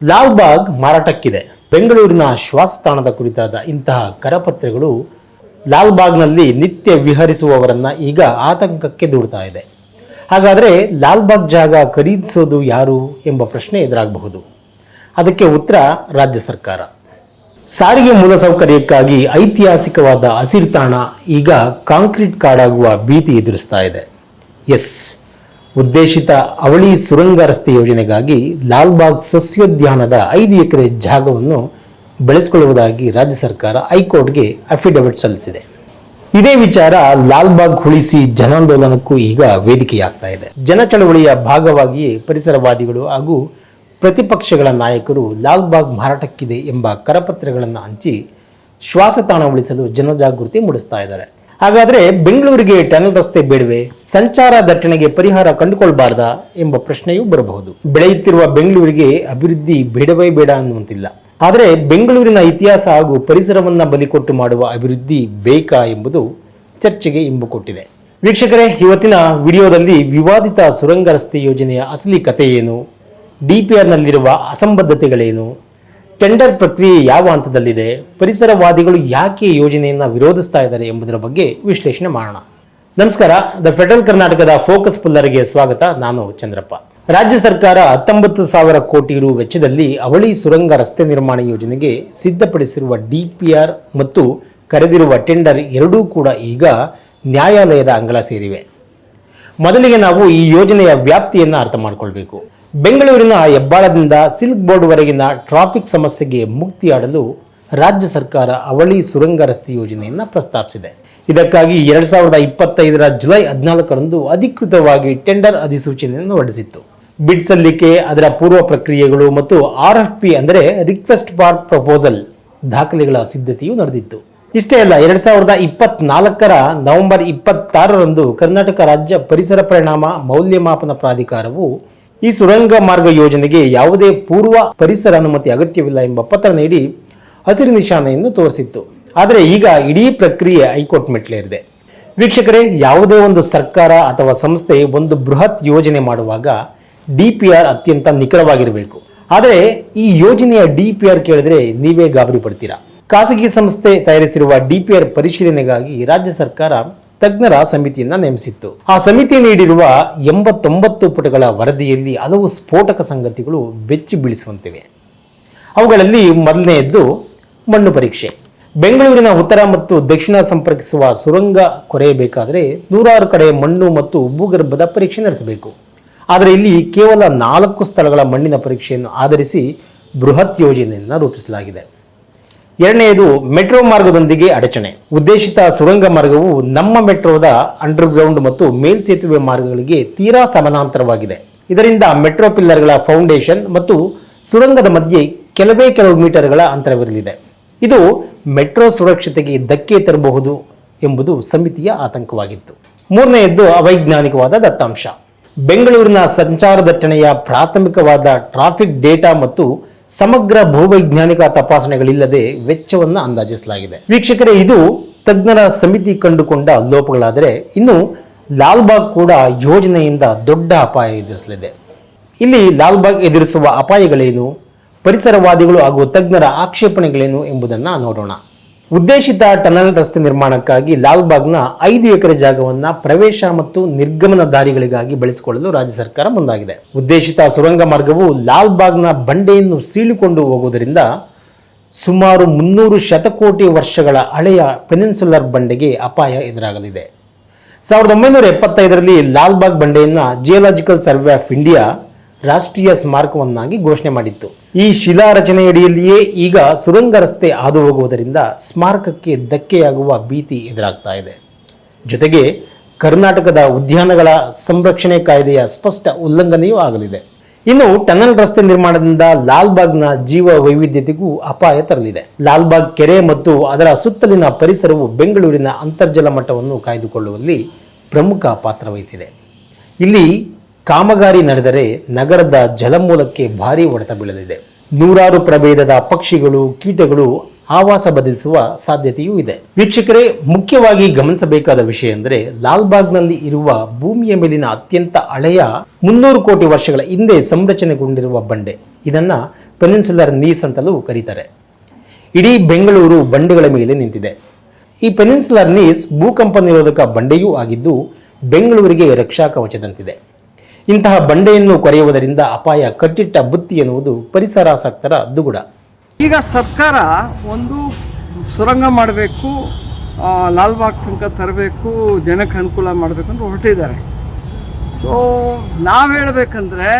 ಲಾಲ್ಬಾಗ್ ಮಾರಾಟಕ್ಕಿದೆ. ಬೆಂಗಳೂರಿನ ಶ್ವಾಸತಾಣದ ಕುರಿತಾದ ಇಂತಹ ಕರಪತ್ರಗಳು ಲಾಲ್ಬಾಗ್ನಲ್ಲಿ ನಿತ್ಯ ವಿಹರಿಸುವವರನ್ನ ಈಗ ಆತಂಕಕ್ಕೆ ದೂಡ್ತಾ ಇದೆ. ಹಾಗಾದರೆ ಲಾಲ್ಬಾಗ್ ಜಾಗ ಖರೀದಿಸೋದು ಯಾರು ಎಂಬ ಪ್ರಶ್ನೆ ಎದುರಾಗಬಹುದು. ಅದಕ್ಕೆ ಉತ್ತರ ರಾಜ್ಯ ಸರ್ಕಾರ. ಸಾರಿಗೆ ಮೂಲಸೌಕರ್ಯಕ್ಕಾಗಿ ಐತಿಹಾಸಿಕವಾದ ಹಸಿರು ತಾಣ ಈಗ ಕಾಂಕ್ರೀಟ್ ಕಾಡಾಗುವ ಭೀತಿ ಎದುರಿಸ್ತಾ ಇದೆ. ಉದ್ದೇಶಿತ ಅವಳಿ ಸುರಂಗ ರಸ್ತೆ ಯೋಜನೆಗಾಗಿ ಲಾಲ್ಬಾಗ್ ಸಸ್ಯೋದ್ಯಾನದ 5 ಎಕರೆ ಜಾಗವನ್ನು ಬೆಳೆಸಿಕೊಳ್ಳುವುದಾಗಿ ರಾಜ್ಯ ಸರ್ಕಾರ ಹೈಕೋರ್ಟ್ಗೆ ಅಫಿಡವಿಟ್ ಸಲ್ಲಿಸಿದೆ. ಇದೇ ವಿಚಾರ ಲಾಲ್ಬಾಗ್ ಉಳಿಸಿ ಜನಾಂದೋಲನಕ್ಕೂ ಈಗ ವೇದಿಕೆಯಾಗ್ತಾ ಇದೆ. ಜನಚಳವಳಿಯ ಭಾಗವಾಗಿಯೇ ಪರಿಸರವಾದಿಗಳು ಹಾಗೂ ಪ್ರತಿಪಕ್ಷಗಳ ನಾಯಕರು ಲಾಲ್ಬಾಗ್ ಮಾರಾಟಕ್ಕಿದೆ ಎಂಬ ಕರಪತ್ರಗಳನ್ನು ಹಂಚಿ ಶ್ವಾಸತಾಣ ಉಳಿಸಲು ಜನಜಾಗೃತಿ ಮೂಡಿಸ್ತಾ ಇದ್ದಾರೆ. ಹಾಗಾದರೆ ಬೆಂಗಳೂರಿಗೆ ಟನಲ್ ರಸ್ತೆ ಬೇಡವೇ? ಸಂಚಾರ ದಟ್ಟಣೆಗೆ ಪರಿಹಾರ ಕಂಡುಕೊಳ್ಬಾರ್ದಾ ಎಂಬ ಪ್ರಶ್ನೆಯೂ ಬರಬಹುದು. ಬೆಳೆಯುತ್ತಿರುವ ಬೆಂಗಳೂರಿಗೆ ಅಭಿವೃದ್ಧಿ ಬೇಡವೇ ಬೇಡ ಅನ್ನುವಂತಿಲ್ಲ. ಆದರೆ ಬೆಂಗಳೂರಿನ ಇತಿಹಾಸ ಹಾಗೂ ಪರಿಸರವನ್ನ ಬಲಿಕೊಟ್ಟು ಮಾಡುವ ಅಭಿವೃದ್ಧಿ ಬೇಕಾ ಎಂಬುದು ಚರ್ಚೆಗೆ ಇಂಬು ಕೊಟ್ಟಿದೆ. ವೀಕ್ಷಕರೇ, ಇವತ್ತಿನ ವಿಡಿಯೋದಲ್ಲಿ ವಿವಾದಿತ ಸುರಂಗ ರಸ್ತೆ ಯೋಜನೆಯ ಅಸಲಿ ಕಥೆ ಏನು, DPRನಲ್ಲಿರುವ ಅಸಂಬದ್ಧತೆಗಳೇನು, ಟೆಂಡರ್ ಪ್ರಕ್ರಿಯೆ ಯಾವ ಹಂತದಲ್ಲಿದೆ, ಪರಿಸರವಾದಿಗಳು ಯಾಕೆ ಯೋಜನೆಯನ್ನು ವಿರೋಧಿಸ್ತಾ ಇದ್ದಾರೆ ಎಂಬುದರ ಬಗ್ಗೆ ವಿಶ್ಲೇಷಣೆ ಮಾಡೋಣ. ನಮಸ್ಕಾರ. ದ ಫೆಡರಲ್ ಕರ್ನಾಟಕದ ಫೋಕಸ್ ಪುಲ್ಲರ್ಗೆ ಸ್ವಾಗತ. ನಾನು ಚಂದ್ರಪ್ಪ. ರಾಜ್ಯ ಸರ್ಕಾರ 19,000 ಕೋಟಿ ರು ವೆಚ್ಚದಲ್ಲಿ ಅವಳಿ ಸುರಂಗ ರಸ್ತೆ ನಿರ್ಮಾಣ ಯೋಜನೆಗೆ ಸಿದ್ಧಪಡಿಸಿರುವ DPR ಮತ್ತು ಕರೆದಿರುವ ಟೆಂಡರ್ ಎರಡೂ ಕೂಡ ಈಗ ನ್ಯಾಯಾಲಯದ ಅಂಗಳ ಸೇರಿವೆ. ಮೊದಲಿಗೆ ನಾವು ಈ ಯೋಜನೆಯ ವ್ಯಾಪ್ತಿಯನ್ನು ಅರ್ಥ ಮಾಡಿಕೊಳ್ಬೇಕು. ಬೆಂಗಳೂರಿನ ಹೆಬ್ಬಾಳದಿಂದ ಸಿಲ್ಕ್ ಬೋರ್ಡ್ ವರೆಗಿನ ಟ್ರಾಫಿಕ್ ಸಮಸ್ಯೆಗೆ ಮುಕ್ತಿಯಾಡಲು ರಾಜ್ಯ ಸರ್ಕಾರ ಅವಳಿ ಸುರಂಗ ರಸ್ತೆ ಯೋಜನೆಯನ್ನು ಪ್ರಸ್ತಾಪಿಸಿದೆ. ಇದಕ್ಕಾಗಿ 2025 ಜುಲೈ 14ರಂದು ಅಧಿಕೃತವಾಗಿ ಟೆಂಡರ್ ಅಧಿಸೂಚನೆಯನ್ನು ಹೊರಡಿಸಿತ್ತು. ಬಿಡ್ ಸಲ್ಲಿಕೆ, ಅದರ ಪೂರ್ವ ಪ್ರಕ್ರಿಯೆಗಳು ಮತ್ತು RFP ಅಂದರೆ ರಿಕ್ವೆಸ್ಟ್ ಫಾರ್ ಪ್ರಪೋಸಲ್ ದಾಖಲೆಗಳ ಸಿದ್ಧತೆಯು ನಡೆದಿತ್ತು. ಇಷ್ಟೇ ಅಲ್ಲ, 2024 ನವೆಂಬರ್ 26ರಂದು ಕರ್ನಾಟಕ ರಾಜ್ಯ ಪರಿಸರ ಪರಿಣಾಮ ಮೌಲ್ಯಮಾಪನ ಪ್ರಾಧಿಕಾರವು ಈ ಸುರಂಗ ಮಾರ್ಗ ಯೋಜನೆಗೆ ಯಾವುದೇ ಪೂರ್ವ ಪರಿಸರ ಅನುಮತಿ ಅಗತ್ಯವಿಲ್ಲ ಎಂಬ ಪತ್ರ ನೀಡಿ ಹಸಿರು ನಿಶಾನೆಯನ್ನು ತೋರಿಸಿತ್ತು. ಆದರೆ ಈಗ ಇಡೀ ಪ್ರಕ್ರಿಯೆ ಹೈಕೋರ್ಟ್ ಮೆಟ್ಲೇರಿದೆ. ವೀಕ್ಷಕರೇ, ಯಾವುದೇ ಒಂದು ಸರ್ಕಾರ ಅಥವಾ ಸಂಸ್ಥೆ ಒಂದು ಬೃಹತ್ ಯೋಜನೆ ಮಾಡುವಾಗ DPR ಅತ್ಯಂತ ನಿಖರವಾಗಿರಬೇಕು. ಆದರೆ ಈ ಯೋಜನೆಯ DPR ಕೇಳಿದ್ರೆ ನೀವೇ ಗಾಬರಿ ಪಡ್ತೀರಾ. ಖಾಸಗಿ ಸಂಸ್ಥೆ ತಯಾರಿಸಿರುವ DPR ಪರಿಶೀಲನೆಗಾಗಿ ರಾಜ್ಯ ಸರ್ಕಾರ ತಜ್ಞರ ಸಮಿತಿಯನ್ನ ನೇಮಿಸಿತ್ತು. ಆ ಸಮಿತಿ ನೀಡಿರುವ 89 ಪುಟಗಳ ವರದಿಯಲ್ಲಿ ಹಲವು ಸ್ಫೋಟಕ ಸಂಗತಿಗಳು ಬೆಚ್ಚಿ ಬೀಳಿಸುವಂತಿವೆ. ಅವುಗಳಲ್ಲಿ ಮೊದಲನೆಯದ್ದು ಮಣ್ಣು ಪರೀಕ್ಷೆ. ಬೆಂಗಳೂರಿನ ಉತ್ತರ ಮತ್ತು ದಕ್ಷಿಣ ಸಂಪರ್ಕಿಸುವ ಸುರಂಗ ಕೊರೆಯಬೇಕಾದರೆ 106 ಕಡೆ ಮಣ್ಣು ಮತ್ತು ಭೂಗರ್ಭದ ಪರೀಕ್ಷೆ ನಡೆಸಬೇಕು. ಆದರೆ ಇಲ್ಲಿ ಕೇವಲ 4 ಸ್ಥಳಗಳ ಮಣ್ಣಿನ ಪರೀಕ್ಷೆಯನ್ನು ಆಧರಿಸಿ ಬೃಹತ್ ಯೋಜನೆಯನ್ನು ರೂಪಿಸಲಾಗಿದೆ. ಎರಡನೆಯದು ಮೆಟ್ರೋ ಮಾರ್ಗದೊಂದಿಗೆ ಅಡಚಣೆ. ಉದ್ದೇಶಿತ ಸುರಂಗ ಮಾರ್ಗವು ನಮ್ಮ ಮೆಟ್ರೋದ ಅಂಡರ್ಗ್ರೌಂಡ್ ಮತ್ತು ಮೇಲ್ಸೇತುವೆ ಮಾರ್ಗಗಳಿಗೆ ತೀರಾ ಸಮಾನಾಂತರವಾಗಿದೆ. ಇದರಿಂದ ಮೆಟ್ರೋ ಪಿಲ್ಲರ್ಗಳ ಫೌಂಡೇಶನ್ ಮತ್ತು ಸುರಂಗದ ಮಧ್ಯೆ ಕೆಲವು ಮೀಟರ್ಗಳ ಅಂತರವಿರಲಿದೆ. ಇದು ಮೆಟ್ರೋ ಸುರಕ್ಷತೆಗೆ ಧಕ್ಕೆ ತರಬಹುದು ಎಂಬುದು ಸಮಿತಿಯ ಆತಂಕವಾಗಿತ್ತು. ಮೂರನೆಯದ್ದು ಅವೈಜ್ಞಾನಿಕವಾದ ದತ್ತಾಂಶ. ಬೆಂಗಳೂರಿನ ಸಂಚಾರ ದಟ್ಟಣೆಯ ಪ್ರಾಥಮಿಕವಾದ ಟ್ರಾಫಿಕ್ ಡೇಟಾ ಮತ್ತು ಸಮಗ್ರ ಭೂವೈಜ್ಞಾನಿಕ ತಪಾಸಣೆಗಳಿಲ್ಲದೆ ವೆಚ್ಚವನ್ನು ಅಂದಾಜಿಸಲಾಗಿದೆ. ವೀಕ್ಷಕರೇ, ಇದು ತಜ್ಞರ ಸಮಿತಿ ಕಂಡುಕೊಂಡ ಲೋಪಗಳಾದರೆ ಇನ್ನು ಲಾಲ್ಬಾಗ್ ಕೂಡ ಯೋಜನೆಯಿಂದ ದೊಡ್ಡ ಅಪಾಯ ಎದುರಿಸಲಿದೆ. ಇಲ್ಲಿ ಲಾಲ್ಬಾಗ್ ಎದುರಿಸುವ ಅಪಾಯಗಳೇನು, ಪರಿಸರವಾದಿಗಳು ಹಾಗೂ ತಜ್ಞರ ಆಕ್ಷೇಪಣೆಗಳೇನು ಎಂಬುದನ್ನು ನೋಡೋಣ. ಉದ್ದೇಶಿತ ಟನಲ್ ರಸ್ತೆ ನಿರ್ಮಾಣಕ್ಕಾಗಿ ಲಾಲ್ಬಾಗ್ನ 5 ಎಕರೆ ಜಾಗವನ್ನು ಪ್ರವೇಶ ಮತ್ತು ನಿರ್ಗಮನ ದಾರಿಗಳಿಗಾಗಿ ಬಳಸಿಕೊಳ್ಳಲು ರಾಜ್ಯ ಸರ್ಕಾರ ಮುಂದಾಗಿದೆ. ಉದ್ದೇಶಿತ ಸುರಂಗ ಮಾರ್ಗವು ಲಾಲ್ಬಾಗ್ನ ಬಂಡೆಯನ್ನು ಸೀಳಿಕೊಂಡು ಹೋಗುವುದರಿಂದ ಸುಮಾರು 300 ಶತಕೋಟಿ ವರ್ಷಗಳ ಹಳೆಯ ಪೆನಿನ್ಸುಲರ್ ಬಂಡೆಗೆ ಅಪಾಯ ಎದುರಾಗಲಿದೆ. 1975ರಲ್ಲಿ ಲಾಲ್ಬಾಗ್ ಬಂಡೆಯನ್ನು ಜಿಯೋಲಾಜಿಕಲ್ ಸರ್ವೆ ಆಫ್ ಇಂಡಿಯಾ ರಾಷ್ಟ್ರೀಯ ಸ್ಮಾರಕವನ್ನಾಗಿ ಘೋಷಣೆ ಮಾಡಿತ್ತು. ಈ ಶಿಲಾ ರಚನೆಯಡಿಯಲ್ಲಿಯೇ ಈಗ ಸುರಂಗ ರಸ್ತೆ ಹಾದು ಹೋಗುವುದರಿಂದ ಸ್ಮಾರಕಕ್ಕೆ ಧಕ್ಕೆಯಾಗುವ ಭೀತಿ ಎದುರಾಗ್ತಾ ಇದೆ. ಜೊತೆಗೆ ಕರ್ನಾಟಕದ ಉದ್ಯಾನಗಳ ಸಂರಕ್ಷಣೆ ಕಾಯ್ದೆಯ ಸ್ಪಷ್ಟ ಉಲ್ಲಂಘನೆಯೂ ಆಗಲಿದೆ. ಇನ್ನು ಟನಲ್ ರಸ್ತೆ ನಿರ್ಮಾಣದಿಂದ ಲಾಲ್ಬಾಗ್ನ ಜೀವ ವೈವಿಧ್ಯತೆಗೂ ಅಪಾಯ ತರಲಿದೆ. ಲಾಲ್ಬಾಗ್ ಕೆರೆ ಮತ್ತು ಅದರ ಸುತ್ತಲಿನ ಪರಿಸರವು ಬೆಂಗಳೂರಿನ ಅಂತರ್ಜಲ ಮಟ್ಟವನ್ನು ಕಾಯ್ದುಕೊಳ್ಳುವಲ್ಲಿ ಪ್ರಮುಖ ಪಾತ್ರ ವಹಿಸಿದೆ. ಇಲ್ಲಿ ಕಾಮಗಾರಿ ನಡೆದರೆ ನಗರದ ಜಲಮೂಲಕ್ಕೆ ಭಾರೀ ಹೊಡೆತ ಬೀಳಲಿದೆ. 100 ಪ್ರಭೇದದ ಪಕ್ಷಿಗಳು, ಕೀಟಗಳು ಆವಾಸ ಬದಲಿಸುವ ಸಾಧ್ಯತೆಯೂ ಇದೆ. ವೀಕ್ಷಕರೇ, ಮುಖ್ಯವಾಗಿ ಗಮನಿಸಬೇಕಾದ ವಿಷಯ ಎಂದರೆ ಲಾಲ್ಬಾಗ್ನಲ್ಲಿ ಇರುವ ಭೂಮಿಯ ಮೇಲಿನ ಅತ್ಯಂತ ಹಳೆಯ 300 ಕೋಟಿ ವರ್ಷಗಳ ಹಿಂದೆ ಸಂರಚನೆಗೊಂಡಿರುವ ಬಂಡೆ. ಇದನ್ನ ಪೆನಿನ್ಸುಲರ್ ನೀಸ್ ಅಂತಲೂ ಕರೀತಾರೆ. ಇಡೀ ಬೆಂಗಳೂರು ಬಂಡೆಗಳ ಮೇಲೆ ನಿಂತಿದೆ. ಈ ಪೆನಿನ್ಸುಲರ್ ನೀಸ್ ಭೂಕಂಪ ನಿರೋಧಕ ಬಂಡೆಯೂ ಆಗಿದ್ದು ಬೆಂಗಳೂರಿಗೆ ರಕ್ಷಾ ಕವಚದಂತಿದೆ. ಇಂತಹ ಬಂಡೆಯನ್ನು ಕೊರೆಯುವುದರಿಂದ ಅಪಾಯ ಕಟ್ಟಿಟ್ಟ ಬುತ್ತಿ ಎನ್ನುವುದು ಪರಿಸರಾಸಕ್ತರ ದುಗುಡ. ಈಗ ಸರ್ಕಾರ ಒಂದು ಸುರಂಗ ಮಾಡಬೇಕು, ಲಾಲ್ಬಾಗ್ ತನಕ ತರಬೇಕು, ಜನಕ್ಕೆ ಅನುಕೂಲ ಮಾಡಬೇಕು ಅಂತ ಹೊರಟಿದ್ದಾರೆ. ಸೊ ನಾವು ಹೇಳಬೇಕಂದ್ರೆ,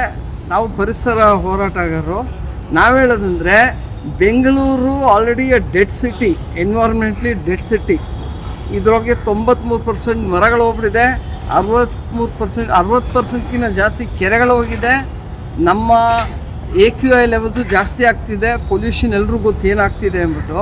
ನಾವು ಪರಿಸರ ಹೋರಾಟಗಾರರು, ನಾವು ಹೇಳೋದಂದರೆ Bengaluru already a dead city, environmentally dead city. ಇದರೊಳಗೆ 93% ಮರಗಳು ಹೋಗ್ಬಿಟ್ಟಿದೆ, 60%ಕಿಂತ ಜಾಸ್ತಿ ಕೆರೆಗಳು ಹೋಗಿದೆ. ನಮ್ಮ AQI ಲೆವೆಲ್ಸು ಜಾಸ್ತಿ ಆಗ್ತಿದೆ, ಪೊಲ್ಯೂಷನ್ ಎಲ್ರಿಗೂ ಗೊತ್ತು ಏನಾಗ್ತಿದೆ ಅಂದ್ಬಿಟ್ಟು.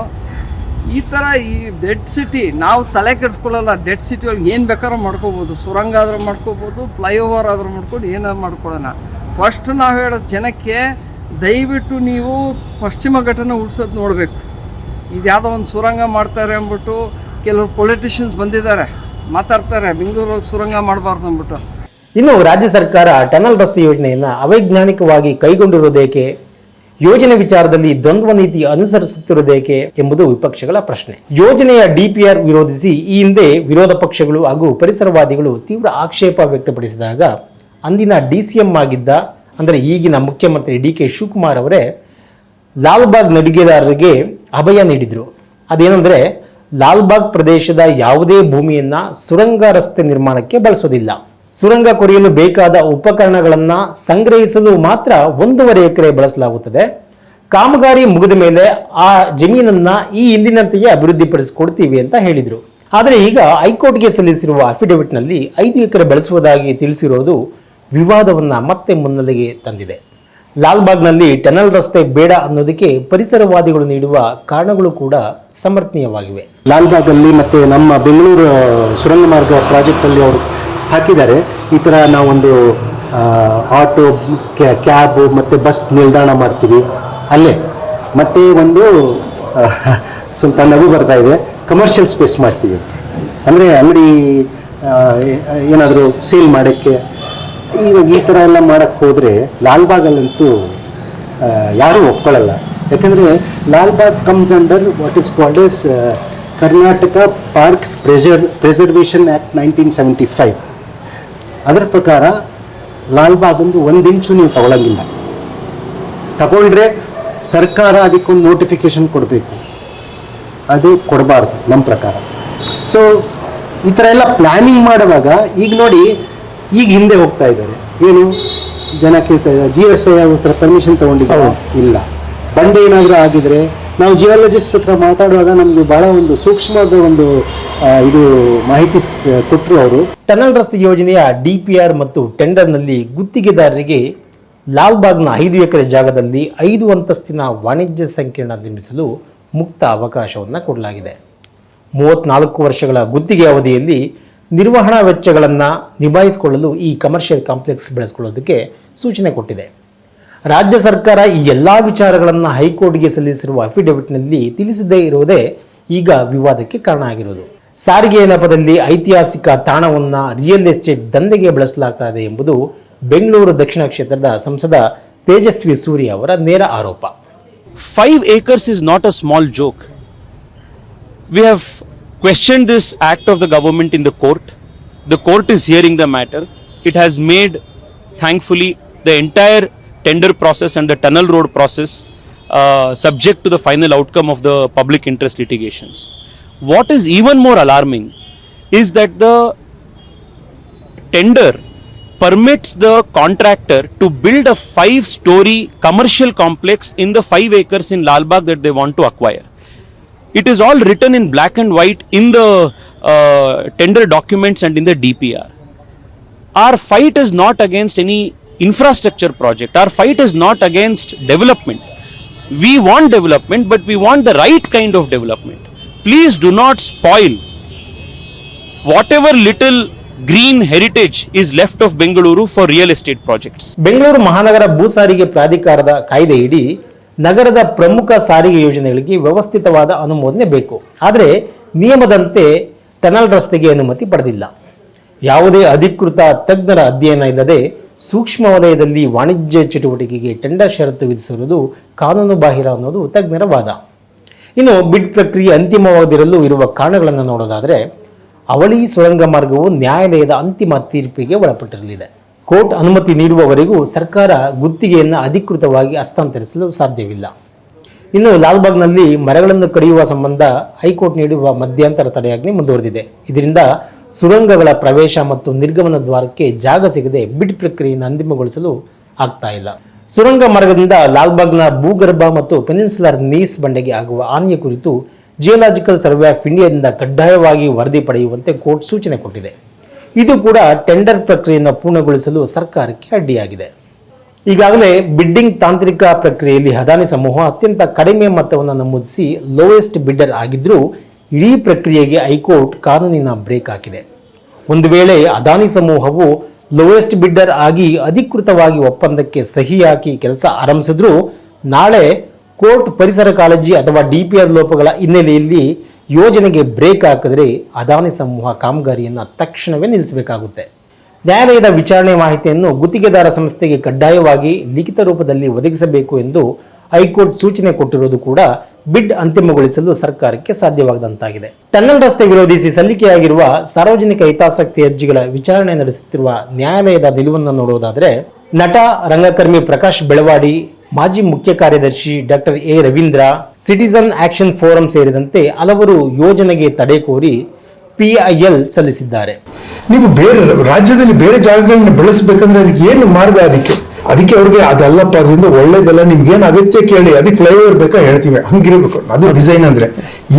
ಈ ಥರ ಈ ಡೆಡ್ ಸಿಟಿ ನಾವು ತಲೆ ಕೆಡಿಸ್ಕೊಳ್ಳಲ್ಲ. ಡೆಡ್ ಸಿಟಿ ಒಳಗೆ ಏನು ಬೇಕಾದ್ರೂ ಮಾಡ್ಕೋಬೋದು, ಸುರಂಗ ಆದರೂ ಮಾಡ್ಕೋಬೋದು, ಫ್ಲೈಓವರ್ ಆದರೂ ಮಾಡ್ಕೊಂಡು ಏನಾದ್ರು ಮಾಡ್ಕೊಳ್ಳೋಣ. ಫಸ್ಟ್ ನಾವು ಹೇಳೋದು ಜನಕ್ಕೆ, ದಯವಿಟ್ಟು ನೀವು ಪಶ್ಚಿಮ ಘಟ್ಟನ ಉಳಿಸೋದು ನೋಡಬೇಕು. ಇದು ಯಾವುದೋ ಒಂದು ಸುರಂಗ ಮಾಡ್ತಾರೆ ಅಂದ್ಬಿಟ್ಟು ಕೆಲವರು ಪೊಲಿಟಿಷಿಯನ್ಸ್ ಬಂದಿದ್ದಾರೆ, ಮಾತಾಡ್ತಾರೆ ಬೆಂಗಳೂರಲ್ಲಿ ಸುರಂಗ ಮಾಡಬಾರ್ದು ಅಂದ್ಬಿಟ್ಟು. ಇನ್ನು ರಾಜ್ಯ ಸರ್ಕಾರ ಟನಲ್ ರಸ್ತೆ ಯೋಜನೆಯನ್ನು ಅವೈಜ್ಞಾನಿಕವಾಗಿ ಕೈಗೊಂಡಿರುವುದೇಕೆ, ಯೋಜನೆ ವಿಚಾರದಲ್ಲಿ ದ್ವಂದ್ವ ನೀತಿ ಅನುಸರಿಸುತ್ತಿರುವುದೇಕೆ ಎಂಬುದು ವಿಪಕ್ಷಗಳ ಪ್ರಶ್ನೆ. ಯೋಜನೆಯ DPR ವಿರೋಧಿಸಿ ಈ ಹಿಂದೆ ವಿರೋಧ ಪಕ್ಷಗಳು ಹಾಗೂ ಪರಿಸರವಾದಿಗಳು ತೀವ್ರ ಆಕ್ಷೇಪ ವ್ಯಕ್ತಪಡಿಸಿದಾಗ ಅಂದಿನ DCM ಆಗಿದ್ದ, ಅಂದರೆ ಈಗಿನ ಮುಖ್ಯಮಂತ್ರಿ DK ಶಿವಕುಮಾರ್ ಅವರೇ ಲಾಲ್ಬಾಗ್ ನಡಿಗೆದಾರರಿಗೆ ಅಭಯ ನೀಡಿದರು. ಅದೇನೆಂದರೆ, ಲಾಲ್ಬಾಗ್ ಪ್ರದೇಶದ ಯಾವುದೇ ಭೂಮಿಯನ್ನ ಸುರಂಗ ರಸ್ತೆ ನಿರ್ಮಾಣಕ್ಕೆ ಬಳಸೋದಿಲ್ಲ. ಸುರಂಗ ಕೊರೆಯಲು ಬೇಕಾದ ಉಪಕರಣಗಳನ್ನು ಸಂಗ್ರಹಿಸಲು ಮಾತ್ರ 1.5 ಎಕರೆ ಬಳಸಲಾಗುತ್ತದೆ. ಕಾಮಗಾರಿ ಮುಗಿದ ಮೇಲೆ ಆ ಜಮೀನನ್ನ ಈ ಹಿಂದಿನಂತೆಯೇ ಅಭಿವೃದ್ಧಿಪಡಿಸಿಕೊಡ್ತೀವಿ ಅಂತ ಹೇಳಿದರು. ಆದರೆ ಈಗ ಹೈಕೋರ್ಟ್ಗೆ ಸಲ್ಲಿಸಿರುವ ಅಫಿಡವಿಟ್ನಲ್ಲಿ 5 ಎಕರೆ ಬಳಸುವುದಾಗಿ ತಿಳಿಸಿರೋದು ವಿವಾದವನ್ನ ಮತ್ತೆ ಮುನ್ನೆಲೆಗೆ ತಂದಿದೆ. ಲಾಲ್ಬಾಗ್ನಲ್ಲಿ ಟನಲ್ ರಸ್ತೆ ಬೇಡ ಅನ್ನೋದಕ್ಕೆ ಪರಿಸರವಾದಿಗಳು ನೀಡುವ ಕಾರಣಗಳು ಕೂಡ ಸಮರ್ಥನೀಯವಾಗಿವೆ. ಲಾಲ್ಬಾಗಲ್ಲಿ ಮತ್ತು ನಮ್ಮ ಬೆಂಗಳೂರು ಸುರಂಗ ಮಾರ್ಗ ಪ್ರಾಜೆಕ್ಟಲ್ಲಿ ಅವರು ಹಾಕಿದ್ದಾರೆ. ಈ ಥರ ನಾವೊಂದು ಆಟೋ, ಕ್ಯಾಬ್ ಮತ್ತು ಬಸ್ ನಿಲ್ದಾಣ ಮಾಡ್ತೀವಿ ಅಲ್ಲೇ. ಮತ್ತು ಒಂದು ಸ್ವಲ್ಪ ನಗು ಬರ್ತಾ ಇದೆ, ಕಮರ್ಷಿಯಲ್ ಸ್ಪೇಸ್ ಮಾಡ್ತೀವಿ. ಅಂದರೆ ಅಂಗಡಿ ಏನಾದರೂ ಸೇಲ್ ಮಾಡೋಕ್ಕೆ. ಇವಾಗ ಈ ಥರ ಎಲ್ಲ ಮಾಡೋಕ್ಕೆ ಹೋದರೆ ಲಾಲ್ಬಾಗಲ್ಲಂತೂ ಯಾರೂ ಒಪ್ಕೊಳ್ಳಲ್ಲ. ಯಾಕಂದರೆ Lalbagh comes under what is called as Karnataka parks preservation act 1975. ಅದರ ಪ್ರಕಾರ ಲಾಲ್ಬಾಗ್ ಒಂದು ಇಂಚು ನೀವು ತಗೊಳ್ಳಂಗಿಲ್ಲ. ತಗೊಂಡ್ರೆ ಸರ್ಕಾರ ಅದಕ್ಕೊಂದು ನೋಟಿಫಿಕೇಶನ್ ಕೊಡಬೇಕು, ಅದು ಕೊಡಬಾರ್ದು ನಮ್ಮ ಪ್ರಕಾರ. ಸೊ ಈ ಥರ ಎಲ್ಲ ಪ್ಲ್ಯಾನಿಂಗ್ ಮಾಡುವಾಗ ಈಗ ನೋಡಿ, ಈಗ ಹಿಂದೆ ಹೋಗ್ತಾ ಇದ್ದಾರೆ. ಏನು ಜನ ಕೇಳ್ತಾ ಇದ್ದಾರೆ, GSI ಹತ್ರ ಪರ್ಮಿಷನ್ ತೊಗೊಂಡಿದ್ದಾರೆ ಇಲ್ಲ. ಬಂಡೆ ಏನಾದರೂ ಆಗಿದ್ರೆ ನಾವು ಜಿಯಾಲಜಿಸ್ಟ್ ಹತ್ರ ಮಾತಾಡುವಾಗ ನಮಗೆ ಬಹಳ ಒಂದು ಸೂಕ್ಷ್ಮವಾದ ಒಂದು ಇದು ಮಾಹಿತಿ ಕೊಟ್ಟರು ಅವರು. ಟನಲ್ ರಸ್ತೆ ಯೋಜನೆಯ DPR ಮತ್ತು ಟೆಂಡರ್ನಲ್ಲಿ ಗುತ್ತಿಗೆದಾರರಿಗೆ ಲಾಲ್ಬಾಗ್ನ 5 ಎಕರೆ ಜಾಗದಲ್ಲಿ 5 ಅಂತಸ್ತಿನ ವಾಣಿಜ್ಯ ಸಂಕೀರ್ಣ ನಿರ್ಮಿಸಲು ಮುಕ್ತ ಅವಕಾಶವನ್ನು ಕೊಡಲಾಗಿದೆ. 34 ವರ್ಷಗಳ ಗುತ್ತಿಗೆ ಅವಧಿಯಲ್ಲಿ ನಿರ್ವಹಣಾ ವೆಚ್ಚಗಳನ್ನು ನಿಭಾಯಿಸಿಕೊಳ್ಳಲು ಈ ಕಮರ್ಷಿಯಲ್ ಕಾಂಪ್ಲೆಕ್ಸ್ ಬೆಳೆಸಿಕೊಳ್ಳೋದಕ್ಕೆ ಸೂಚನೆ ಕೊಟ್ಟಿದೆ. ರಾಜ್ಯ ಸರ್ಕಾರ ಈ ಎಲ್ಲ ವಿಚಾರಗಳನ್ನು ಹೈಕೋರ್ಟ್ಗೆ ಸಲ್ಲಿಸಿರುವ ಅಫಿಡವಿಟ್ನಲ್ಲಿ ತಿಳಿಸದೇ ಇರುವುದೇ ಈಗ ವಿವಾದಕ್ಕೆ ಕಾರಣ ಆಗಿರುವುದು. ಸಾರಿಗೆ ನೆಪದಲ್ಲಿ ಐತಿಹಾಸಿಕ ತಾಣವನ್ನು ರಿಯಲ್ ಎಸ್ಟೇಟ್ ದಂಧೆಗೆ ಬಳಸಲಾಗ್ತಾ ಇದೆ ಎಂಬುದು ಬೆಂಗಳೂರು ದಕ್ಷಿಣ ಕ್ಷೇತ್ರದ ಸಂಸದ ತೇಜಸ್ವಿ ಸೂರ್ಯ ಅವರ ನೇರ ಆರೋಪ. 5 acres is not a small joke. We have questioned this act of the government in the court. The court is hearing the matter. It has made, thankfully, the entire tender process and the tunnel road process subject to the final outcome of the public interest litigations. What is even more alarming is that the tender permits the contractor to build a 5-story commercial complex in the 5 acres in Lalbagh that they want to acquire. It is all written in black and white in the tender documents and in the DPR. Our fight is not against any infrastructure project. Our fight is not against development. We want development, but we want the right kind of development. Please do not spoil whatever little green heritage is left of Bengaluru for real estate projects. Bengaluru ಮಹಾನಗರ ಭೂ ಸಾರಿಗೆ ಪ್ರಾಧಿಕಾರದ ಕಾಯ್ದೆಯಡಿ ನಗರದ ಪ್ರಮುಖ ಸಾರಿಗೆ ಯೋಜನೆಗಳಿಗೆ ವ್ಯವಸ್ಥಿತವಾದ ಅನುಮೋದನೆ ಬೇಕು. ಆದರೆ ನಿಯಮದಂತೆ ಟನಲ್ ರಸ್ತೆಗೆ ಅನುಮತಿ ಪಡೆದಿಲ್ಲ. ಯಾವುದೇ ಅಧಿಕೃತ ತಜ್ಞರ ಅಧ್ಯಯನ ಇಲ್ಲದೆ ಸೂಕ್ಷ್ಮ ವಲಯದಲ್ಲಿ ವಾಣಿಜ್ಯ ಚಟುವಟಿಕೆಗೆ ಟೆಂಡರ್ ಷರತ್ತು ವಿಧಿಸಿರುವುದು ಕಾನೂನು ಬಾಹಿರ ಅನ್ನೋದು ತಜ್ಞರ ವಾದ. ಇನ್ನು ಬಿಡ್ ಪ್ರಕ್ರಿಯೆ ಅಂತಿಮವಾಗದಿರಲು ಇರುವ ಕಾರಣಗಳನ್ನು ನೋಡೋದಾದರೆ, ಅವಳಿ ಸುರಂಗ ಮಾರ್ಗವು ನ್ಯಾಯಾಲಯದ ಅಂತಿಮ ತೀರ್ಪಿಗೆ ಒಳಪಟ್ಟಿರಲಿದೆ. ಕೋರ್ಟ್ ಅನುಮತಿ ನೀಡುವವರೆಗೂ ಸರ್ಕಾರ ಗುತ್ತಿಗೆಯನ್ನು ಅಧಿಕೃತವಾಗಿ ಹಸ್ತಾಂತರಿಸಲು ಸಾಧ್ಯವಿಲ್ಲ. ಇನ್ನು ಲಾಲ್ಬಾಗ್ನಲ್ಲಿ ಮರಗಳನ್ನು ಕಡಿಯುವ ಸಂಬಂಧ ಹೈಕೋರ್ಟ್ ನೀಡುವ ಮಧ್ಯಂತರ ತಡೆಯಾಜ್ಞೆ ಮುಂದುವರೆದಿದೆ. ಇದರಿಂದ ಸುರಂಗಗಳ ಪ್ರವೇಶ ಮತ್ತು ನಿರ್ಗಮನ ದ್ವಾರಕ್ಕೆ ಜಾಗ ಸಿಗದೆ ಬಿಡ್ ಪ್ರಕ್ರಿಯೆಯನ್ನು ಅಂತಿಮಗೊಳಿಸಲು ಆಗ್ತಾ ಇಲ್ಲ. ಸುರಂಗ ಮಾರ್ಗದಿಂದ ಲಾಲ್ಬಾಗ್ನ ಭೂಗರ್ಭ ಮತ್ತು ಪೆನಿನ್ಸುಲರ್ ನೀಸ್ ಬಂಡೆಗೆ ಆಗುವ ಹಾನಿಯ ಕುರಿತು ಜಿಯೋಲಾಜಿಕಲ್ ಸರ್ವೆ ಆಫ್ ಇಂಡಿಯಾದಿಂದ ಕಡ್ಡಾಯವಾಗಿ ವರದಿ ಪಡೆಯುವಂತೆ ಕೋರ್ಟ್ ಸೂಚನೆ ಕೊಟ್ಟಿದೆ. ಇದು ಕೂಡ ಟೆಂಡರ್ ಪ್ರಕ್ರಿಯೆಯನ್ನು ಪೂರ್ಣಗೊಳಿಸಲು ಸರ್ಕಾರಕ್ಕೆ ಅಡ್ಡಿಯಾಗಿದೆ. ಈಗಾಗಲೇ ಬಿಡ್ಡಿಂಗ್ ತಾಂತ್ರಿಕ ಪ್ರಕ್ರಿಯೆಯಲ್ಲಿ ಅದಾನಿ ಸಮೂಹ ಅತ್ಯಂತ ಕಡಿಮೆ ಮೊತ್ತವನ್ನು ನಮೂದಿಸಿ ಲೋಯೆಸ್ಟ್ ಬಿಡ್ಡರ್ ಆಗಿದ್ದರೂ ಇಡೀ ಪ್ರಕ್ರಿಯೆಗೆ ಹೈಕೋರ್ಟ್ ಕಾನೂನಿನ ಬ್ರೇಕ್ ಹಾಕಿದೆ. ಒಂದು ವೇಳೆ ಅದಾನಿ ಸಮೂಹವು ಲೋಯೆಸ್ಟ್ ಬಿಡ್ಡರ್ ಆಗಿ ಅಧಿಕೃತವಾಗಿ ಒಪ್ಪಂದಕ್ಕೆ ಸಹಿ ಹಾಕಿ ಕೆಲಸ ಆರಂಭಿಸಿದ್ರೂ ನಾಳೆ ಕೋರ್ಟ್ ಪರಿಸರ ಕಾಳಜಿ ಅಥವಾ ಡಿಪಿಆರ್ ಲೋಪಗಳ ಹಿನ್ನೆಲೆಯಲ್ಲಿ ಯೋಜನೆಗೆ ಬ್ರೇಕ್ ಹಾಕಿದರೆ ಅದಾನಿ ಸಮೂಹ ಕಾಮಗಾರಿಯನ್ನು ತಕ್ಷಣವೇ ನಿಲ್ಲಿಸಬೇಕಾಗುತ್ತೆ. ನ್ಯಾಯಾಲಯದ ವಿಚಾರಣೆ ಮಾಹಿತಿಯನ್ನು ಗುತ್ತಿಗೆದಾರ ಸಂಸ್ಥೆಗೆ ಕಡ್ಡಾಯವಾಗಿ ಲಿಖಿತ ರೂಪದಲ್ಲಿ ಒದಗಿಸಬೇಕು ಎಂದು ಹೈಕೋರ್ಟ್ ಸೂಚನೆ ಕೊಟ್ಟಿರುವುದು ಕೂಡ ಬಿಡ್ ಅಂತಿಮಗೊಳಿಸಲು ಸರ್ಕಾರಕ್ಕೆ ಸಾಧ್ಯವಾಗದಂತಾಗಿದೆ. ಟನ್ನಲ್ ರಸ್ತೆ ವಿರೋಧಿಸಿ ಸಲ್ಲಿಕೆಯಾಗಿರುವ ಸಾರ್ವಜನಿಕ ಹಿತಾಸಕ್ತಿ ಅರ್ಜಿಗಳ ವಿಚಾರಣೆ ನಡೆಸುತ್ತಿರುವ ನ್ಯಾಯಾಲಯದ ನಿಲುವನ್ನು ನೋಡುವುದಾದರೆ, ನಟ ರಂಗಕರ್ಮಿ ಪ್ರಕಾಶ್ ಬೆಳವಾಡಿ, ಮಾಜಿ ಮುಖ್ಯ ಕಾರ್ಯದರ್ಶಿ doctor A Ravindra, citizen action forum ಸೇರಿದಂತೆ ಹಲವರು ಯೋಜನೆಗೆ ತಡೆ ಕೋರಿ PIL ಸಲ್ಲಿಸಿದ್ದಾರೆ. ನೀವು ಬೇರೆ ರಾಜ್ಯದಲ್ಲಿ ಬೇರೆ ಜಾಗಗಳನ್ನ ಬೆಳೆಸಬೇಕಂದ್ರೆ ಅದಕ್ಕೆ ಏನು ಮಾರ್ಗ? ಅದಕ್ಕೆ ಅವ್ರಿಗೆ ಅದಲ್ಲಪ್ಪ, ಅದರಿಂದ ಒಳ್ಳೇದಲ್ಲ, ನಿಮ್ಗೆ ಏನು ಅಗತ್ಯ ಕೇಳಿ, ಅದಕ್ಕೆ ಫ್ಲೈಓವರ್ ಬೇಕಾ ಹೇಳ್ತೀವಿ, ಹಂಗಿರ್ಬೇಕು. ಅದು ಡಿಸೈನ್ ಅಂದ್ರೆ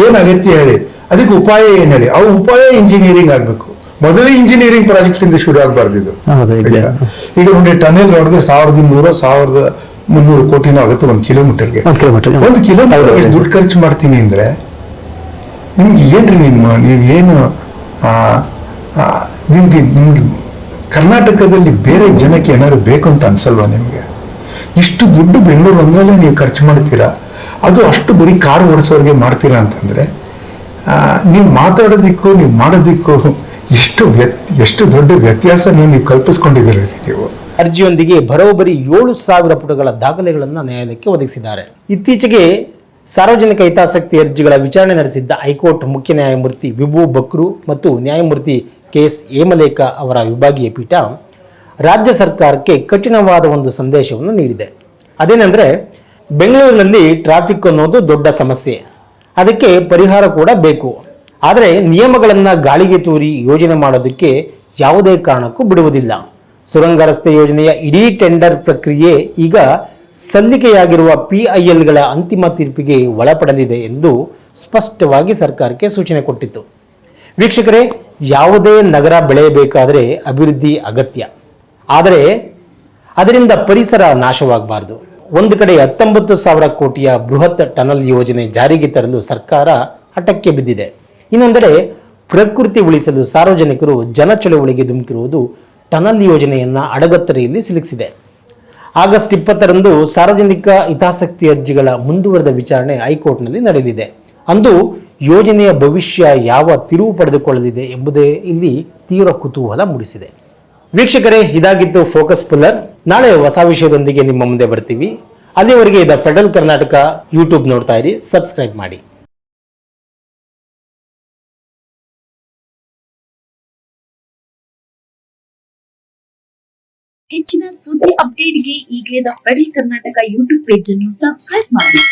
ಏನು ಅಗತ್ಯ ಹೇಳಿ, ಅದಕ್ಕೆ ಉಪಾಯ ಏನು ಹೇಳಿ, ಆ ಉಪಾಯ ಇಂಜಿನಿಯರಿಂಗ್ ಆಗಬೇಕು. ಮೊದಲೇ ಇಂಜಿನಿಯರಿಂಗ್ ಪ್ರಾಜೆಕ್ಟ್ ಇಂದ ಶುರು ಆಗಬಾರ್ದು ಇದು. ಈಗ ನೋಡಿ, ಟನೆಲ್ ರೋಡ್ಗೆ 1200-1300 ಕೋಟಿನೂ ಆಗುತ್ತೆ ಒಂದು ಕಿಲೋಮೀಟರ್ಗೆ. ಒಂದು ಕಿಲೋಮೀಟರ್ ದುಡ್ಡು ಖರ್ಚು ಮಾಡ್ತೀನಿ ಅಂದ್ರೆ ನಿಮ್ಗೆ ಏನ್ರಿ ನೀವೇನು ನಿಮ್ಗೆ ಕರ್ನಾಟಕದಲ್ಲಿ ಬೇರೆ ಜನಕ್ಕೆ ಏನಾದ್ರು ಬೇಕು ಅಂತ ಅನ್ಸಲ್ವಾ ನಿಮ್ಗೆ? ಇಷ್ಟು ದುಡ್ಡು ಬೆಂಗಳೂರು ಒಂದ್ರಲ್ಲೇ ನೀವು ಖರ್ಚು ಮಾಡ್ತೀರಾ, ಅದು ಅಷ್ಟು ಬರೀ ಕಾರ್ ಓಡಿಸೋರಿಗೆ ಮಾಡ್ತೀರಾ ಅಂತಂದ್ರೆ ನೀವು ಮಾತಾಡೋದಿಕ್ಕೂ ನೀವು ಮಾಡೋದಿಕ್ಕೂ ಎಷ್ಟು ದೊಡ್ಡ ವ್ಯತ್ಯಾಸ ನೀವು ಕಲ್ಪಿಸ್ಕೊಂಡಿದ್ದೀರಿ ನೀವು. ಅರ್ಜಿಯೊಂದಿಗೆ ಬರೋಬ್ಬರಿ 7,000 ಪುಟಗಳ ದಾಖಲೆಗಳನ್ನು ನ್ಯಾಯಾಲಯಕ್ಕೆ ಒದಗಿಸಿದ್ದಾರೆ. ಇತ್ತೀಚೆಗೆ ಸಾರ್ವಜನಿಕ ಹಿತಾಸಕ್ತಿ ಅರ್ಜಿಗಳ ವಿಚಾರಣೆ ನಡೆಸಿದ್ದ ಹೈಕೋರ್ಟ್ ಮುಖ್ಯ ನ್ಯಾಯಮೂರ್ತಿ ವಿಭು ಬಕ್ರು ಮತ್ತು ನ್ಯಾಯಮೂರ್ತಿ KS ಹೇಮಲೇಖ ಅವರ ವಿಭಾಗೀಯ ಪೀಠ ರಾಜ್ಯ ಸರ್ಕಾರಕ್ಕೆ ಕಠಿಣವಾದ ಒಂದು ಸಂದೇಶವನ್ನು ನೀಡಿದೆ. ಅದೇನೆಂದರೆ, ಬೆಂಗಳೂರಿನಲ್ಲಿ ಟ್ರಾಫಿಕ್ ಅನ್ನೋದು ದೊಡ್ಡ ಸಮಸ್ಯೆ, ಅದಕ್ಕೆ ಪರಿಹಾರ ಕೂಡ ಬೇಕು. ಆದರೆ ನಿಯಮಗಳನ್ನು ಗಾಳಿಗೆ ತೂರಿ ಯೋಜನೆ ಮಾಡೋದಕ್ಕೆ ಯಾವುದೇ ಕಾರಣಕ್ಕೂ ಬಿಡುವುದಿಲ್ಲ. ಸುರಂಗ ರಸ್ತೆ ಯೋಜನೆಯ ಇಡೀ ಟೆಂಡರ್ ಪ್ರಕ್ರಿಯೆ ಈಗ ಸಲ್ಲಿಕೆಯಾಗಿರುವ PILಗಳ ಅಂತಿಮ ತೀರ್ಪಿಗೆ ಒಳಪಡಲಿದೆ ಎಂದು ಸ್ಪಷ್ಟವಾಗಿ ಸರ್ಕಾರಕ್ಕೆ ಸೂಚನೆ ಕೊಟ್ಟಿತ್ತು. ವೀಕ್ಷಕರೇ, ಯಾವುದೇ ನಗರ ಬೆಳೆಯಬೇಕಾದರೆ ಅಭಿವೃದ್ಧಿ ಅಗತ್ಯ, ಆದರೆ ಅದರಿಂದ ಪರಿಸರ ನಾಶವಾಗಬಾರದು. ಒಂದು ಕಡೆ 19,000 ಕೋಟಿಯ ಬೃಹತ್ ಟನಲ್ ಯೋಜನೆ ಜಾರಿಗೆ ತರಲು ಸರ್ಕಾರ ಹಠಕ್ಕೆ ಬಿದ್ದಿದೆ. ಇನ್ನೊಂದೆಡೆ ಪ್ರಕೃತಿ ಉಳಿಸಲು ಸಾರ್ವಜನಿಕರು ಜನ ಚಳವಳಿಗೆ ಧುಮುಕಿರುವುದು ಟನಲ್ ಯೋಜನೆಯನ್ನ ಅಡಗತ್ತರೆಯಲ್ಲಿ ಸಿಲುಕಿಸಿದೆ. ಆಗಸ್ಟ್ 20ರಂದು ಸಾರ್ವಜನಿಕ ಹಿತಾಸಕ್ತಿ ಅರ್ಜಿಗಳ ಮುಂದುವರೆದ ವಿಚಾರಣೆ ಹೈಕೋರ್ಟ್ನಲ್ಲಿ ನಡೆಯಲಿದೆ. ಅಂದು ಯೋಜನೆಯ ಭವಿಷ್ಯ ಯಾವ ತಿರುವು ಪಡೆದುಕೊಳ್ಳಲಿದೆ ಎಂಬುದೇ ಇಲ್ಲಿ ತೀವ್ರ ಕುತೂಹಲ ಮೂಡಿಸಿದೆ. ವೀಕ್ಷಕರೇ, ಇದಾಗಿತ್ತು ಫೋಕಸ್ ಪುಲ್ಲರ್. ನಾಳೆ ಹೊಸ ವಿಷಯದೊಂದಿಗೆ ನಿಮ್ಮ ಮುಂದೆ ಬರ್ತೀವಿ. ಅಲ್ಲಿವರೆಗೆ ದ ಫೆಡರಲ್ ಕರ್ನಾಟಕ ಯೂಟ್ಯೂಬ್ ನೋಡ್ತಾ ಇರಿ, ಸಬ್ಸ್ಕ್ರೈಬ್ ಮಾಡಿ. ಹೆಚ್ಚಿನ ಸುದ್ದಿ ಅಪ್ಡೇಟ್ಗೆ ಈಗಲೇ the federal Karnataka YouTube page ಅನ್ನು ಸಬ್ಸ್ಕ್ರೈಬ್ ಮಾಡಿ.